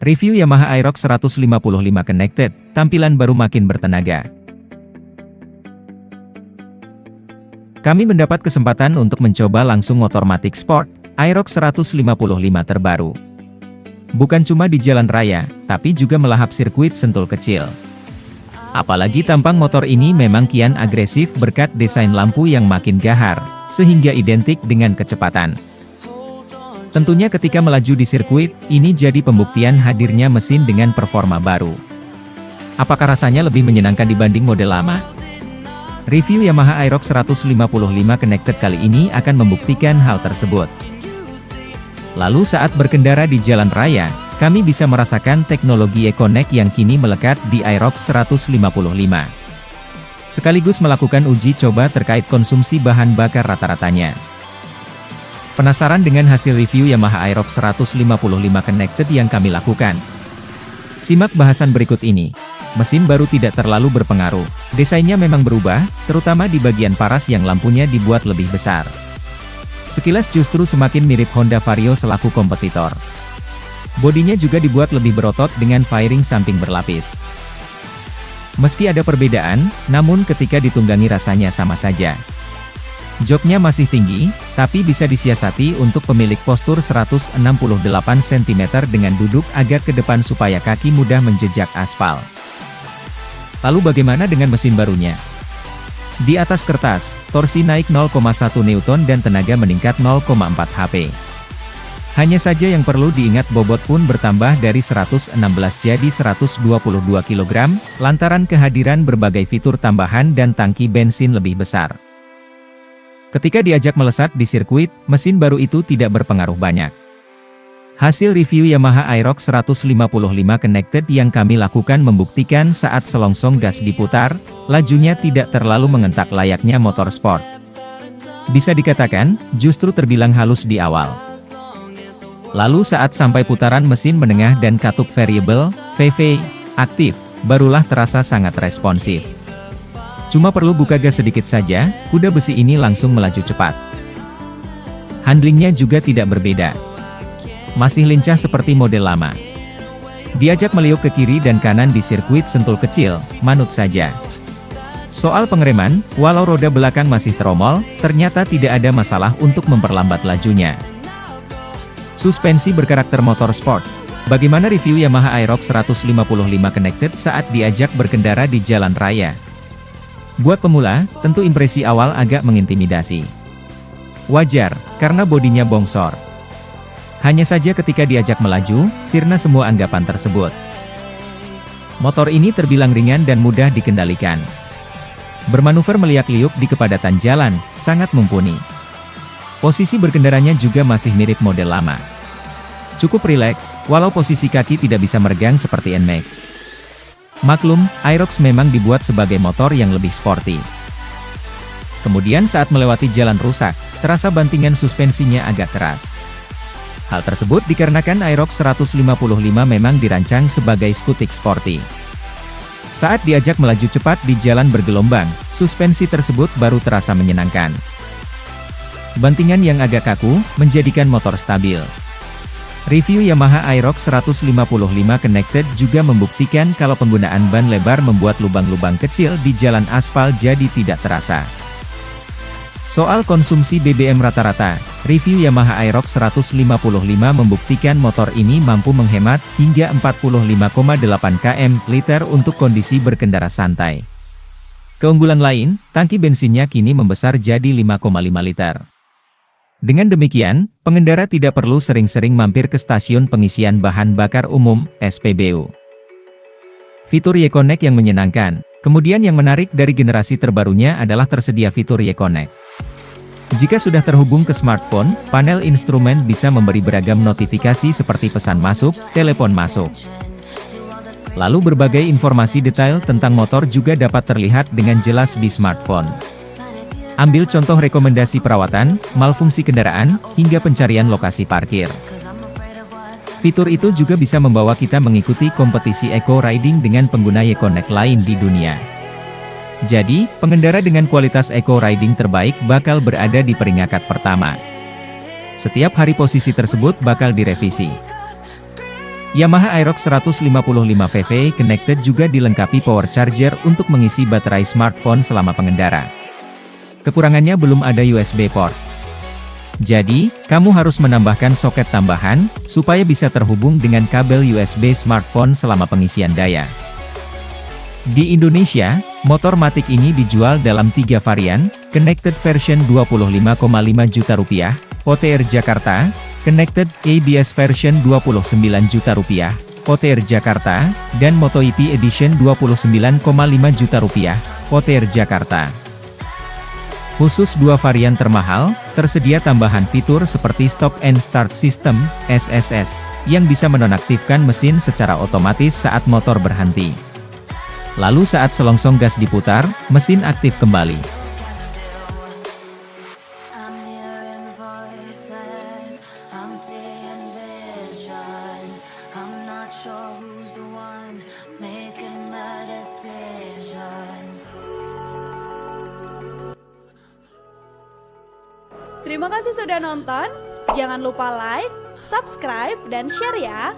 Review Yamaha Aerox 155 Connected, tampilan baru makin bertenaga. Kami mendapat kesempatan untuk mencoba langsung motormatic sport, Aerox 155 terbaru. Bukan cuma di jalan raya, tapi juga melahap sirkuit sentul kecil. Apalagi tampang motor ini memang kian agresif berkat desain lampu yang makin gahar, sehingga identik dengan kecepatan. Tentunya ketika melaju di sirkuit, ini jadi pembuktian hadirnya mesin dengan performa baru. Apakah rasanya lebih menyenangkan dibanding model lama? Review Yamaha Aerox 155 Connected kali ini akan membuktikan hal tersebut. Lalu saat berkendara di jalan raya, kami bisa merasakan teknologi EcoNeck yang kini melekat di Aerox 155. Sekaligus melakukan uji coba terkait konsumsi bahan bakar rata-ratanya. Penasaran dengan hasil review Yamaha Aerox 155 Connected yang kami lakukan? Simak bahasan berikut ini. Mesin baru tidak terlalu berpengaruh. Desainnya memang berubah, terutama di bagian paras yang lampunya dibuat lebih besar. Sekilas justru semakin mirip Honda Vario selaku kompetitor. Bodinya juga dibuat lebih berotot dengan fairing samping berlapis. Meski ada perbedaan, namun ketika ditunggangi rasanya sama saja. Joknya masih tinggi, tapi bisa disiasati untuk pemilik postur 168 cm dengan duduk agak ke depan supaya kaki mudah menjejak aspal. Lalu bagaimana dengan mesin barunya? Di atas kertas, torsi naik 0,1 Newton dan tenaga meningkat 0,4 HP. Hanya saja yang perlu diingat bobot pun bertambah dari 116 jadi 122 kg, lantaran kehadiran berbagai fitur tambahan dan tangki bensin lebih besar. Ketika diajak melesat di sirkuit, mesin baru itu tidak berpengaruh banyak. Hasil review Yamaha Aerox 155 Connected yang kami lakukan membuktikan saat selongsong gas diputar, lajunya tidak terlalu mengentak layaknya motor sport. Bisa dikatakan, justru terbilang halus di awal. Lalu saat sampai putaran mesin menengah dan katup variable, VV, aktif, barulah terasa sangat responsif. Cuma perlu buka gas sedikit saja, kuda besi ini langsung melaju cepat. Handlingnya juga tidak berbeda. Masih lincah seperti model lama. Diajak meliuk ke kiri dan kanan di sirkuit sentul kecil, manut saja. Soal pengereman, walau roda belakang masih teromol, ternyata tidak ada masalah untuk memperlambat lajunya. Suspensi berkarakter motor sport. Bagaimana review Yamaha Aerox 155 Connected saat diajak berkendara di jalan raya? Buat pemula, tentu impresi awal agak mengintimidasi. Wajar, karena bodinya bongsor. Hanya saja ketika diajak melaju, sirna semua anggapan tersebut. Motor ini terbilang ringan dan mudah dikendalikan. Bermanuver meliak-liuk di kepadatan jalan, sangat mumpuni. Posisi berkendaranya juga masih mirip model lama. Cukup rileks, walau posisi kaki tidak bisa meregang seperti NMAX. Maklum, Aerox memang dibuat sebagai motor yang lebih sporty. Kemudian saat melewati jalan rusak, terasa bantingan suspensinya agak keras. Hal tersebut dikarenakan Aerox 155 memang dirancang sebagai skutik sporty. Saat diajak melaju cepat di jalan bergelombang, suspensi tersebut baru terasa menyenangkan. Bantingan yang agak kaku, menjadikan motor stabil. Review Yamaha Aerox 155 Connected juga membuktikan kalau penggunaan ban lebar membuat lubang-lubang kecil di jalan aspal jadi tidak terasa. Soal konsumsi BBM rata-rata, review Yamaha Aerox 155 membuktikan motor ini mampu menghemat hingga 45,8 km/liter untuk kondisi berkendara santai. Keunggulan lain, tangki bensinnya kini membesar jadi 5,5 liter. Dengan demikian, pengendara tidak perlu sering-sering mampir ke stasiun pengisian bahan bakar umum, SPBU. Fitur EcoNeck yang menyenangkan. Kemudian yang menarik dari generasi terbarunya adalah tersedia fitur EcoNeck. Jika sudah terhubung ke smartphone, panel instrumen bisa memberi beragam notifikasi seperti pesan masuk, telepon masuk. Lalu berbagai informasi detail tentang motor juga dapat terlihat dengan jelas di smartphone. Ambil contoh rekomendasi perawatan, malfungsi kendaraan, hingga pencarian lokasi parkir. Fitur itu juga bisa membawa kita mengikuti kompetisi eco riding dengan pengguna EcoNeck lain di dunia. Jadi, pengendara dengan kualitas eco riding terbaik bakal berada di peringkat pertama. Setiap hari posisi tersebut bakal direvisi. Yamaha Aerox 155 Connected juga dilengkapi power charger untuk mengisi baterai smartphone selama pengendara. Kekurangannya belum ada USB port. Jadi, kamu harus menambahkan soket tambahan, supaya bisa terhubung dengan kabel USB smartphone selama pengisian daya. Di Indonesia, motor Matic ini dijual dalam 3 varian, Connected version Rp25,5 juta, OTR Jakarta, Connected ABS version Rp29 juta, OTR Jakarta, dan MotoEP Edition Rp29,5 juta, OTR Jakarta. Khusus 2 varian termahal, tersedia tambahan fitur seperti Stop and Start System, SSS, yang bisa menonaktifkan mesin secara otomatis saat motor berhenti. Lalu saat selongsong gas diputar, mesin aktif kembali. Terima kasih sudah nonton, jangan lupa like, subscribe, dan share ya!